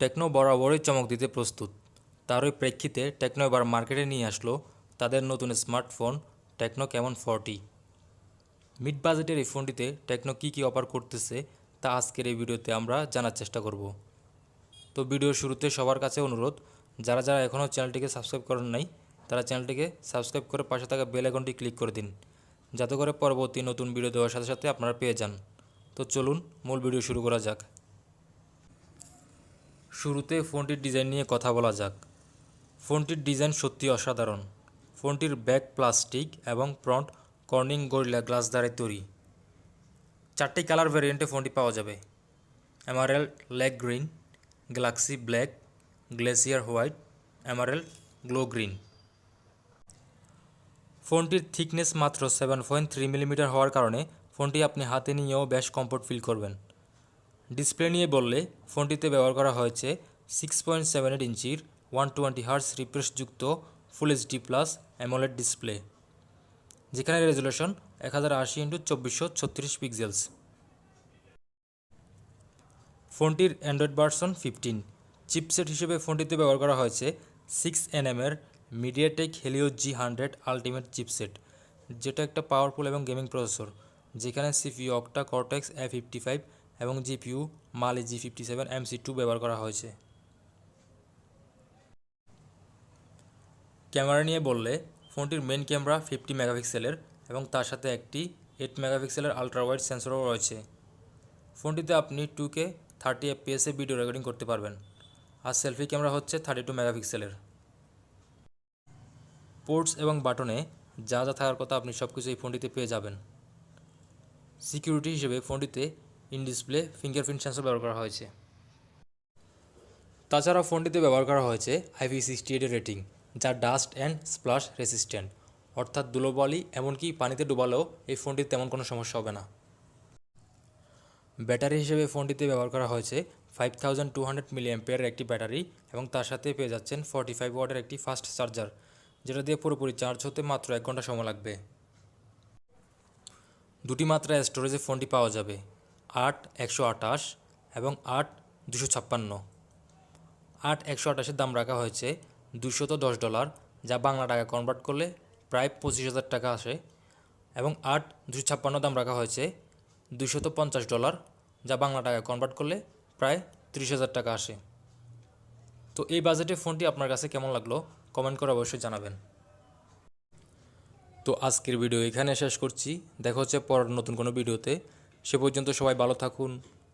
Techno বরাবরই চমক দিতে প্রস্তুত। তারই প্রেক্ষিতে টেকনো এবার মার্কেটে নিয়ে আসলো তাদের নতুন স্মার্টফোন টেকনো ক্যামন 40। মিড বাজেটের এই ফোনটিতে টেকনো কী অফার করতেছে তা আজকের এই ভিডিওতে আমরা জানার চেষ্টা করব। তো ভিডিওর শুরুতে সবার কাছে অনুরোধ, যারা যারা এখনও চ্যানেলটিকে সাবস্ক্রাইব করেন নাই তারা চ্যানেলটিকে সাবস্ক্রাইব করে পাশে থাকা বেল আইকনটি ক্লিক করে দিন, যাতে করে পরবর্তী নতুন ভিডিও দেওয়ার সাথে সাথে আপনারা পেয়ে যান। তো চলুন মূল ভিডিও শুরু করা যাক। শুরুতে ফোনটির ডিজাইন নিয়ে কথা বলা যাক। ফোনটির ডিজাইন সত্যি অসাধারণ। ফোনটির ব্যাক প্লাস্টিক এবং ফ্রন্ট কর্নিং গরিলা গ্লাস দ্বারা তৈরি। 4টি কালার ভ্যারিয়েন্টে ফোনটি পাওয়া যাবে: emerald leg green, Galaxy black, glacier white, emerald glow green. ফোনটির থিকনেস মাত্র 7.3 মিলিমিটার হওয়ার কারণে ফোনটি আপনি হাতে নিয়েও বেশ কমফোর্ট ফিল করবেন। ডিসপ্লে নিয়ে বললে ফোনটিতে ব্যবহার করা হয়েছে 6.78 ইঞ্চির 120 হার্টজ রিফ্রেশযুক্ত full HD plus AMOLED display, যেখানে রেজুলেশন 1080x2436 পিক্সেলস। ফোনটির অ্যান্ড্রয়েড ভার্সন 15। চিপসেট হিসেবে ফোনটিতে ব্যবহার করা হয়েছে 6nm এর MediaTek Helio G100 ultimate chipset, যেটা একটা পাওয়ারফুল এবং গেমিং প্রসেসর, যেখানে সিপিইউ অক্টা কর্টেক্স A55 এবং জিপিইউ মালি G57 MC2 ব্যবহার করা হয়েছে। ক্যামেরা নিয়ে বললে ফোনটির মেইন ক্যামেরা 50 মেগাপিক্সেলের এবং তার সাথে একটি 8 মেগাপিক্সেলের আলট্রা ওয়াইড সেন্সরও রয়েছে। ফোনটিতে আপনি 2K 30 FPS এ ভিডিও রেকর্ডিং করতে পারবেন, আর সেলফি ক্যামেরা হচ্ছে 32 মেগাপিক্সেলের। পোর্টস এবং বাটনে যা যা থাকার কথা আপনি সব কিছু এই ফোনটিতে পেয়ে যাবেন। সিকিউরিটি হিসেবে ফোনটিতে ইন ডিসপ্লে ফিঙ্গারপ্রিন্ট সেন্সর ব্যবহার করা হয়েছে। তাছাড়া ফোনটিতে ব্যবহার করা হয়েছে IP68 এর রেটিং, যা ডাস্ট অ্যান্ড স্প্লাশ রেসিস্ট্যান্ট, অর্থাৎ ধুলোবালি এমনকি পানিতে ডুবালেও এই ফোনটির তেমন কোনো সমস্যা হবে না। ব্যাটারি হিসেবে ফোনটিতে ব্যবহার করা হয়েছে 5200 mAh একটি ব্যাটারি এবং তার সাথে পেয়ে যাচ্ছেন 45 ওয়াটের একটি ফাস্ট চার্জার, যেটা দিয়ে পুরোপুরি চার্জ হতে মাত্র 1 ঘন্টা সময় লাগবে। দুটি মাত্রায় স্টোরেজে ফোনটি পাওয়া যাবে: 8 128 এবং 8 256। 8 128-এর দাম রাখা হয়েছে $210, যা বাংলা টাকা কনভার্ট করলে প্রায় 25,000 টাকা আসে, এবং 8 256 দাম রাখা হয়েছে $250, যা বাংলা টাকা কনভার্ট করলে প্রায় 30,000 টাকা আসে। তো এই বাজেটে ফোনটি আপনার কাছে কেমন লাগলো কমেন্ট করে অবশ্যই জানাবেন। তো আজকের ভিডিও এখানে শেষ করছি। দেখা হচ্ছে পরের নতুন কোনো ভিডিওতে। সে পর্যন্ত সবাই ভালো থাকুন,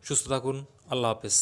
সুস্থ থাকুন। আল্লাহ হাফেজ।